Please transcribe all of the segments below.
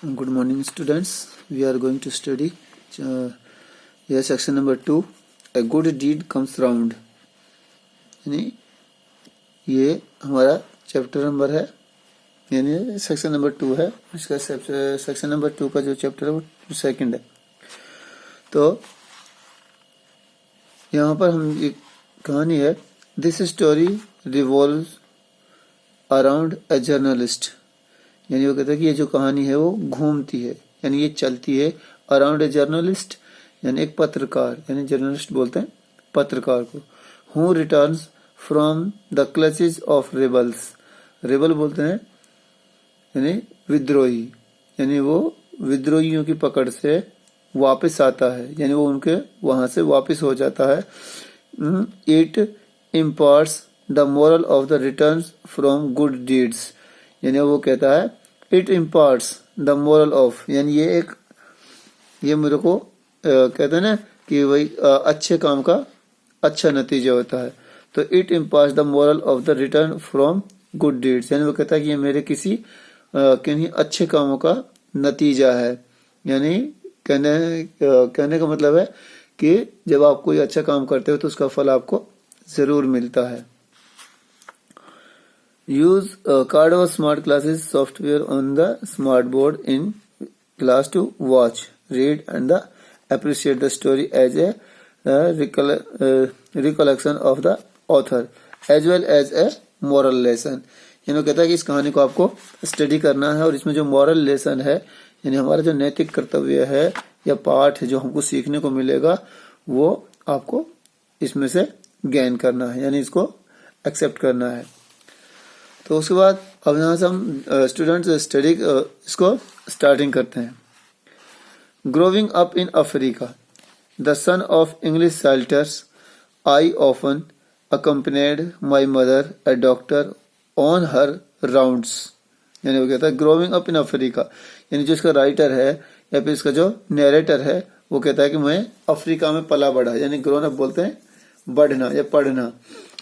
Good morning, students. We are going to study here section number 2. A good deed comes round. यानी ये हमारा chapter number है, यानी section number 2 है. इसका सेक्शन नंबर 2 का जो चैप्टर है वो सेकंड है. तो यहाँ पर हम एक कहानी है. This story revolves around a journalist. यानी वो कहता है कि ये जो कहानी है वो घूमती है, यानी ये चलती है अराउंड ए जर्नलिस्ट, यानी एक पत्रकार, यानी जर्नलिस्ट बोलते हैं पत्रकार को. Who returns from the clutches of rebels. Rebel बोलते हैं यानी विद्रोही, यानी वो विद्रोहियों की पकड़ से वापस आता है, यानी वो उनके वहां से वापस हो जाता है. It imparts the moral of the returns from good deeds. यानी वो कहता है it imparts the moral of, यानी ये मेरे को कहते हैं ना कि वही अच्छे काम का अच्छा नतीजा होता है. तो it imparts the moral of the return from good deeds, यानी वो कहता है कि ये मेरे किन्हीं अच्छे कामों का नतीजा है. यानी कहने का मतलब है कि जब आप कोई अच्छा काम करते हो तो उसका फल आपको जरूर मिलता है. Use Cardova Smart Classes software on the smart board in class to watch, read and appreciate the story as a recollection of the author as well as a moral lesson. यानी कहता है कि इस कहानी को आपको स्टडी करना है और इसमें जो मॉरल लेसन है, यानी हमारा जो नैतिक कर्तव्य है या पाठ है जो हमको सीखने को मिलेगा, वो आपको इसमें से गेन करना है, यानी इसको एक्सेप्ट करना है. तो उसके बाद अब यहाँ से हम स्टूडेंट्स स्टडी इसको स्टार्टिंग करते हैं. Growing up in Africa, the son of English shelters, I often accompanied my mother A doctor on her rounds. यानी वो कहता है ग्रोविंग अप इन अफ्रीका, यानी जो इसका राइटर है या फिर इसका जो नरेटर है वो कहता है कि मैं अफ्रीका में पला बढ़ा, यानी ग्रोन अप बोलते हैं बढ़ना या पढ़ना,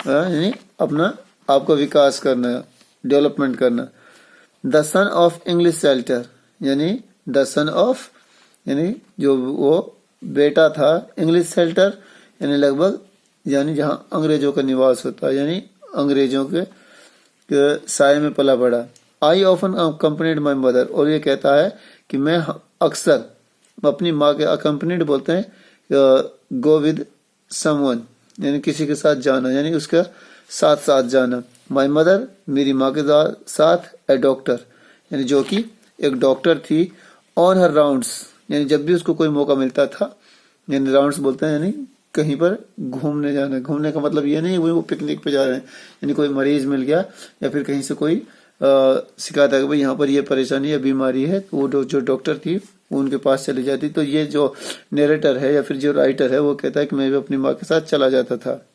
यानी अपना आपको विकास करना, डेवलपमेंट करना. The son of English shelter, यानी द सन ऑफ, यानी जो वो बेटा था इंग्लिश सेल्टर, यानी लगभग यानी जहां अंग्रेजों का निवास होता है, यानी अंग्रेजों के साय में पला बड़ा. I often accompanied my mother, और ये कहता है कि मैं अक्सर अपनी माँ के अकम्पनीड बोलते हैं गो विद समवन, यानी किसी के साथ जाना, यानी उसका साथ साथ जाना. माई मदर, मेरी माँ के साथ. ए डॉक्टर, यानी जो कि एक डॉक्टर थी. ऑन हर राउंड्स, यानी जब भी उसको कोई मौका मिलता था, यानी राउंड्स बोलते हैं यानी कहीं पर घूमने जाना. घूमने का मतलब ये नहीं वो पिकनिक पे जा रहे हैं, यानी कोई मरीज मिल गया या फिर कहीं से कोई शिकायत है कि भाई यहाँ पर ये परेशानी या बीमारी है, तो वो जो डॉक्टर थी वो उनके पास चली जाती. तो ये जो नरेटर है या फिर जो राइटर है वो कहता है कि मैं भी अपनी माँ के साथ चला जाता था.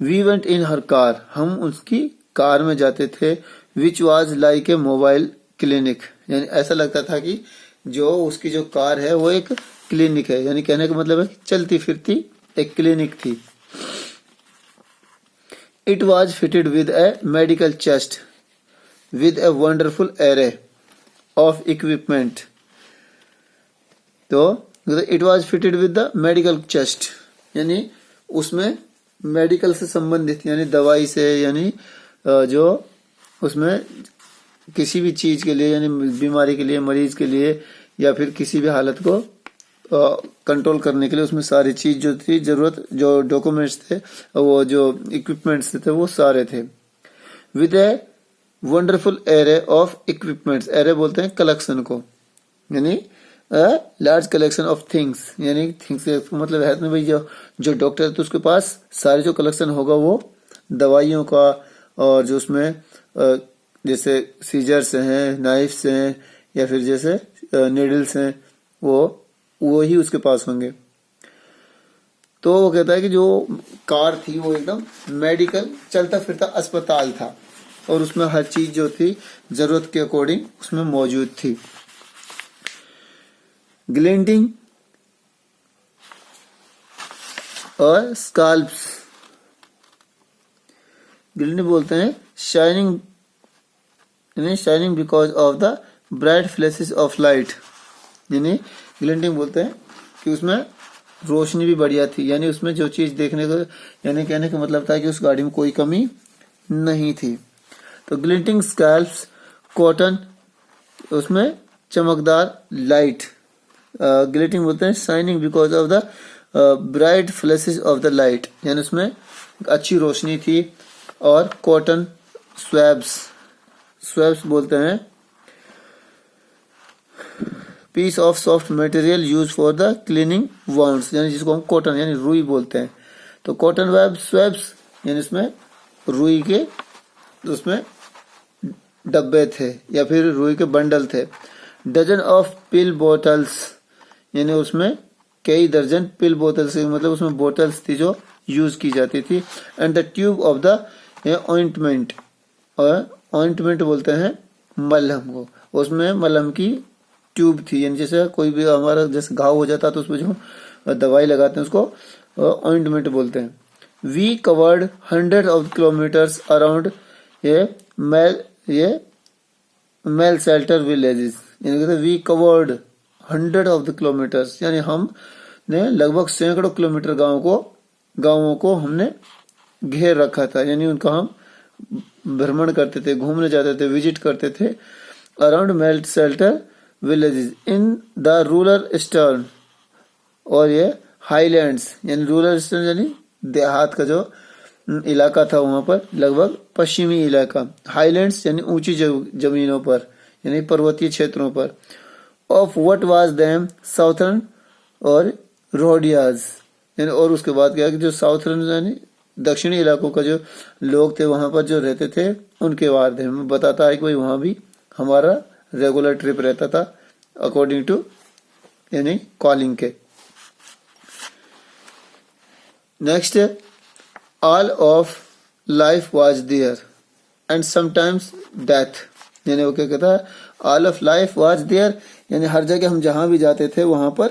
We went in her car, हम उसकी कार में जाते थे. Which was like a mobile clinic, यानी ऐसा लगता था कि जो उसकी जो कार है वो एक क्लिनिक है, यानी कहने का मतलब है चलती फिरती एक क्लिनिक थी. It was fitted with a medical chest with a wonderful array of equipment. तो it was fitted with the medical chest, यानी उसमें मेडिकल से संबंधित, यानी दवाई से, यानी जो उसमें किसी भी चीज के लिए, यानी बीमारी के लिए, मरीज के लिए या फिर किसी भी हालत को कंट्रोल करने के लिए उसमें सारी चीज जो थी जरूरत, जो डॉक्यूमेंट्स थे, वो जो इक्विपमेंट्स थे वो सारे थे. With a wonderful array of equipments, array बोलते हैं कलेक्शन को, यानी लार्ज कलेक्शन ऑफ थिंग्स, यानी थिंग्स मतलब है ना भाई जो डॉक्टर है तो उसके पास सारे जो कलेक्शन होगा वो दवाइयों का, और जो उसमें जैसे सीजर्स हैं, नाइफ्स हैं या फिर जैसे नीडल्स हैं, वो ही उसके पास होंगे. तो वो कहता है कि जो कार थी वो एकदम मेडिकल चलता फिरता अस्पताल था और उसमें हर चीज जो थी जरूरत के अकॉर्डिंग उसमें मौजूद थी. ग्लिंटिंग और स्काल्प्स, ग्लिंटिंग बोलते हैं shining, shining because of the bright flashes of light, यानी ग्लिंटिंग बोलते हैं कि उसमें रोशनी भी बढ़िया थी, यानी उसमें जो चीज देखने को, यानी कहने का मतलब था कि उस गाड़ी में कोई कमी नहीं थी। तो ग्लिंटिंग स्कैल्प्स कॉटन, उसमें चमकदार लाइट, ग्लिटिंग बोलते हैं shining because of the bright flashes of the light, यानी उसमें अच्छी रोशनी थी। और कॉटन स्वैब्स बोलते हैं piece of soft material use for the cleaning wounds, यानी जिसको हम कॉटन यानी रुई बोलते हैं। तो कॉटन वेब स्वैब्स यानी इसमें रुई के उसमें डब्बे थे या फिर रुई के बंडल थे। डजन ऑफ पिल बोटल्स, यानी उसमें कई दर्जन पिल बोतल्स, मतलब उसमें बोतल्स थी जो यूज की जाती थी। And the tube of the ointment, और ऑइंटमेंट बोलते हैं मलहम को, उसमें मलहम की ट्यूब थी, यानी जैसे कोई भी हमारा जैसे घाव हो जाता है तो उसमें जो दवाई लगाते हैं उसको ऑइंटमेंट बोलते हैं। We covered 100 of kilometres around ये मेल शेल्टर विलेजेस, यानी कहते we covered 100 of the kilometres, यानी हमने लगभग सैकड़ों किलोमीटर गांवों को हमने घेर रखा था, यानी उनका हम भ्रमण करते थे, घूमने जाते थे, विजिट करते थे। Around male shelter villages in the rural eastern, और ये हाईलैंड्स यानी रूरल ईस्टर्न यानी देहात का जो इलाका था वहां पर, लगभग पश्चिमी इलाका। हाईलैंड्स यानी ऊंची जमीनों पर यानी पर्वतीय क्षेत्रों पर। Of what was them southern और रोडियाज, यानी और उसके बाद क्या कि जो साउथर्न यानी दक्षिणी इलाकों का जो लोग थे वहां पर जो रहते थे उनके बारे में बताता है कि भाई वहां भी हमारा रेगुलर ट्रिप रहता था अकॉर्डिंग टू यानी कॉलिंग के। Next, all of life was there and sometimes death, यानी वो क्या कहता है, all of life was there, यानी हर जगह हम जहां भी जाते थे वहां पर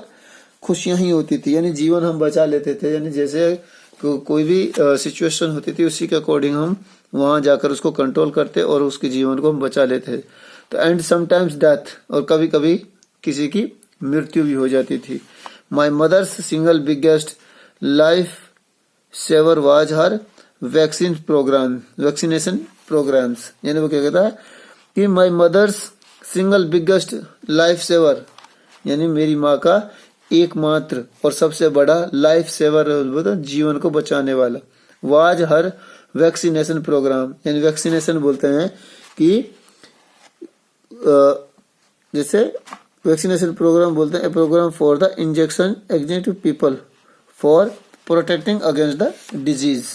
खुशियां ही होती थी, यानी जीवन हम बचा लेते थे, यानी जैसे कोई भी सिचुएशन होती थी उसी के अकॉर्डिंग हम वहां जाकर उसको कंट्रोल करते और उसके जीवन को हम बचा लेते। तो एंड समटाइम्स डेथ, और कभी कभी किसी की मृत्यु भी हो जाती थी। My mother's single biggest life saver was her vaccination programmes, यानी वो क्या कहता है कि my mother's single biggest life saver, यानी मेरी माँ का एकमात्र और सबसे बड़ा लाइफ सेवर, जीवन को बचाने वाला, वाज हर वैक्सीनेशन प्रोग्राम, यानी वैक्सीनेशन बोलते हैं कि जैसे वैक्सीनेशन प्रोग्राम बोलते हैं programme for the injection agent people for protecting against the disease,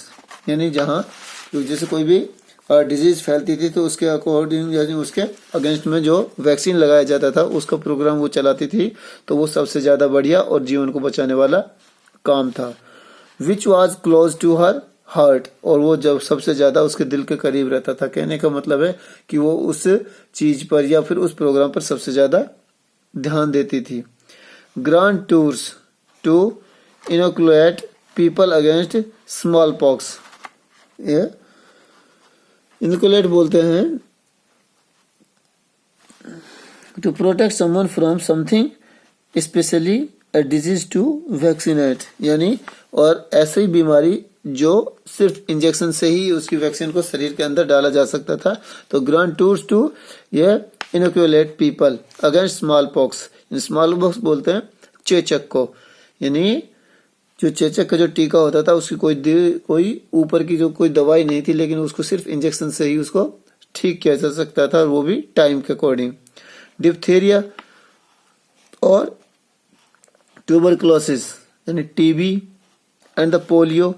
यानी जहाँ जैसे कोई भी डिजीज फैलती थी तो उसके अकॉर्डिंग यानी उसके अगेंस्ट में जो वैक्सीन लगाया जाता था उसका प्रोग्राम वो चलाती थी, तो वो सबसे ज्यादा बढ़िया और जीवन को बचाने वाला काम था। Which was close to her heart, और वो जब सबसे ज्यादा उसके दिल के करीब रहता था, कहने का मतलब है कि वो उस चीज पर या फिर उस प्रोग्राम पर सबसे ज्यादा ध्यान देती थी। Grand tours to inoculate people against smallpox, inoculate बोलते हैं to protect someone from something specially a disease to vaccinate, यानी और ऐसी बीमारी जो सिर्फ इंजेक्शन से ही उसकी वैक्सीन को शरीर के अंदर डाला जा सकता था। तो ग्रांड टूर्स टू ये inoculate people against small pox, small pox बोलते हैं चेचक को, यानी जो चेचक का जो टीका होता था उसकी कोई ऊपर की जो कोई दवाई नहीं थी, लेकिन उसको सिर्फ इंजेक्शन से ही उसको ठीक किया जा सकता था, और वो भी टाइम के अकॉर्डिंग। डिप्थीरिया और ट्यूबरकुलोसिस यानी टीबी एंड द पोलियो,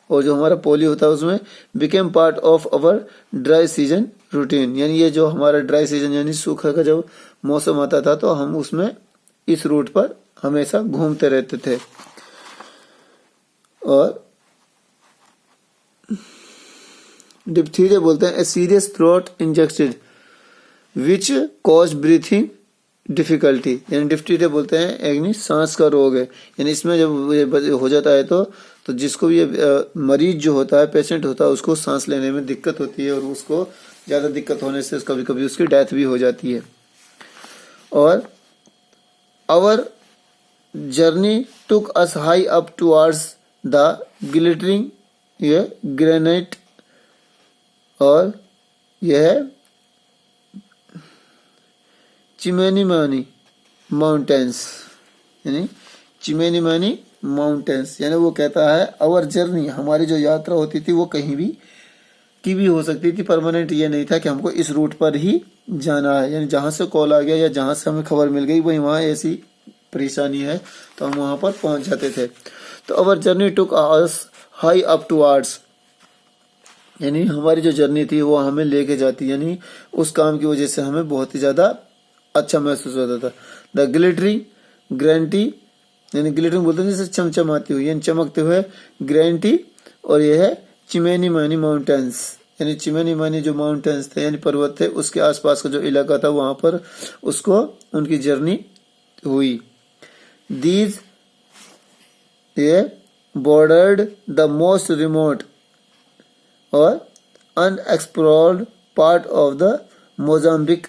और जो हमारा पोलियो होता है उसमें became part of our dry season routine, यानी ये जो हमारा ड्राई सीजन यानी सूखा का जब मौसम आता था तो हम उसमें इस रूट पर हमेशा घूमते रहते थे। और डिप्थीरिया बोलते हैं a serious throat injected which cause breathing difficulty, यानी डिप्थीरिया बोलते हैं एक सांस का रोग है, यानी इसमें जब ये हो जाता है तो जिसको भी मरीज जो होता है पेशेंट होता है उसको सांस लेने में दिक्कत होती है, और उसको ज्यादा दिक्कत होने से कभी कभी उसकी डेथ भी हो जाती है। और our journey took us high up towards the glittering ये ग्रेनाइट और यह चिमेनीमानी माउंटेन्स यानी चिमेनीमानी माउंटेन्स यानी वो कहता है आवर जर्नी हमारी जो यात्रा होती थी वो कहीं भी की भी हो सकती थी, परमानेंट ये नहीं था कि हमको इस रूट पर ही जाना है, यानी जहाँ से कॉल आ गया या जहाँ से हमें खबर मिल गई वही वहाँ ऐसी परेशानी है तो हम वहाँ पर पहुँच जाते थे। तो our journey took us high up towards यानी हमारी जो जर्नी थी वो हमें लेके जाती, यानी उस काम की वजह से हमें बहुत ही ज़्यादा अच्छा महसूस होता था। द ग्लिटरिंग ग्रैंटी यानी ग्लिटरिंग बोलते हैं जैसे चमचमाती हुई यानी चमकते हुए ग्रैंटी और यह है चिमेनीमानी माउंटेन्स यानी चिमेनीमानी जो माउंटेन्स थे यानी पर्वत थे उसके आसपास का जो इलाका था वहां पर उसको उनकी जर्नी हुई। दीज ये बॉर्डर्ड द मोस्ट रिमोट और unexplored part of the Mozambique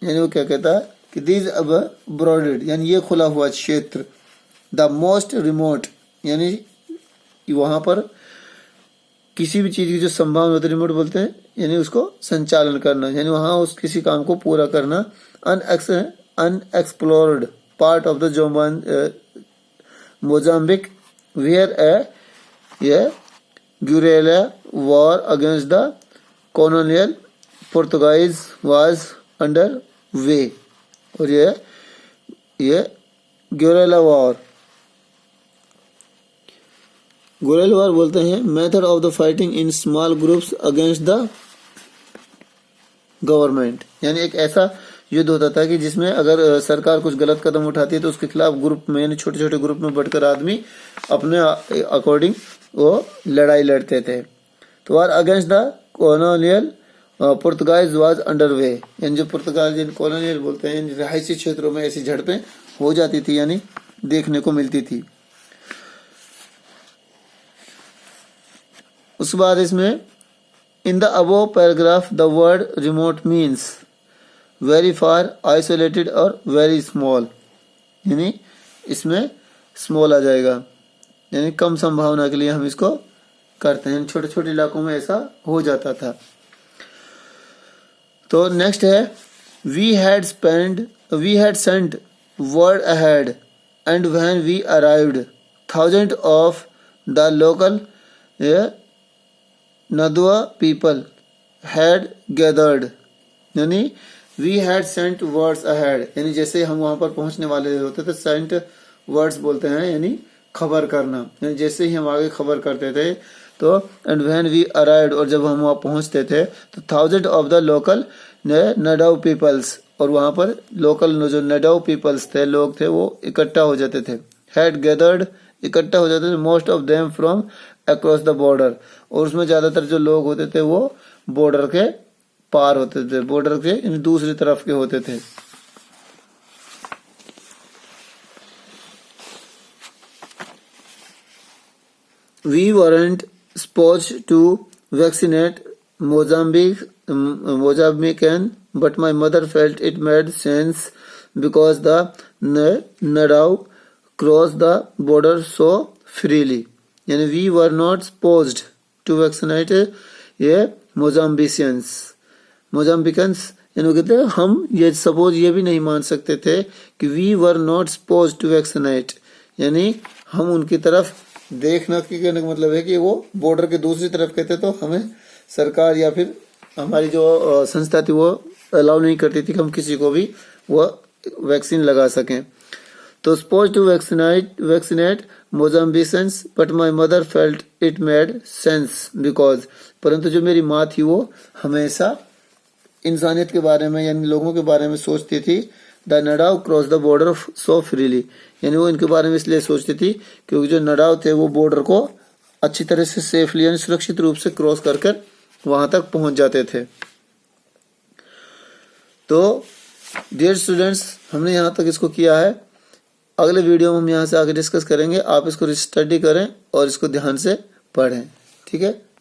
यानी वो क्या कहता है कि दीज अब बॉर्डर्ड यानी ये खुला हुआ क्षेत्र, द मोस्ट रिमोट यानी वहां पर किसी भी चीज की जो संभावना होती है रिमोट बोलते हैं यानी उसको संचालन करना यानी वहां उस किसी काम को पूरा करना। Unexplored part of the Mozambique where a guerrilla war against the colonial Portuguese was under way और ये गुरेला वॉर बोलते हैं method of the fighting in small groups against the government यानी एक ऐसा युद्ध होता था कि जिसमें अगर सरकार कुछ गलत कदम उठाती है तो उसके खिलाफ ग्रुप में यानी छोटे छोटे ग्रुप में बढ़कर आदमी अपने अकॉर्डिंग वो लड़ाई लड़ते थे। तो war against the colonial Portuguese was under way यानी जो पुर्तगाल जिन कॉलोनियल बोलते हैं रिहायशी क्षेत्रों में ऐसी झड़पें हो जाती थी यानी देखने को मिलती थी। उसके बाद इसमें in the above paragraph the word remote means very far isolated और वेरी स्मॉल यानी इसमें स्मॉल आ जाएगा यानी कम संभावना के लिए हम इसको करते हैं, छोटे छोटे इलाकों में ऐसा हो जाता था। तो नेक्स्ट है we had sent word ahead and when we arrived thousand of the local Ndau people had gathered यानी we had sent words ahead यानी जैसे हम वहां पर पहुंचने वाले होते थे सेंट वर्ड्स बोलते हैं यानी खबर करना यानी जैसे ही हम आगे खबर करते थे तो एंड व्हेन वी अराइव्ड और जब हम वहां पहुंचते थे तो thousand of the local Ndau peoples और वहां पर लोकल जो नडाउ पीपल्स थे लोग थे वो इकट्ठा हो जाते थे। हैड गैदर्ड इकट्ठा हो जाते थे most of them from across the border और उसमें ज्यादातर जो लोग होते थे वो बॉर्डर के पार होते थे, बॉर्डर के दूसरी तरफ के होते थे। We weren't supposed to vaccinate Mozambican, but my mother felt it made sense because the Nadao crossed the border so freely. यानी we were not supposed to vaccinate ये Mozambicans यानी कहते हैं हम ये सपोज ये भी नहीं मान सकते थे कि we were not supposed to vaccinate यानी हम उनकी तरफ देखना की कहने का मतलब है कि वो बॉर्डर के दूसरी तरफ कहते तो हमें सरकार या फिर हमारी जो संस्था थी वो अलाउ नहीं करती थी कि हम किसी को भी वो वैक्सीन लगा सकें। तो suppose to vaccinate Mozambicans but my mother felt it made sense because परंतु जो मेरी माँ थी वो हमेशा इंसानियत के बारे में यानी लोगों के बारे में सोचती थी। The Ndau cross the border so freely यानी वो इनके बारे में इसलिए सोचती थी क्योंकि जो नडाव थे वो बॉर्डर को अच्छी तरह से सेफली यानी सुरक्षित रूप से क्रॉस कर वहां तक पहुंच जाते थे। तो डियर स्टूडेंट्स हमने यहाँ तक इसको किया है, अगले वीडियो में हम यहाँ से आगे डिस्कस करेंगे। आप इसको स्टडी करें और इसको ध्यान से पढ़ें, ठीक है।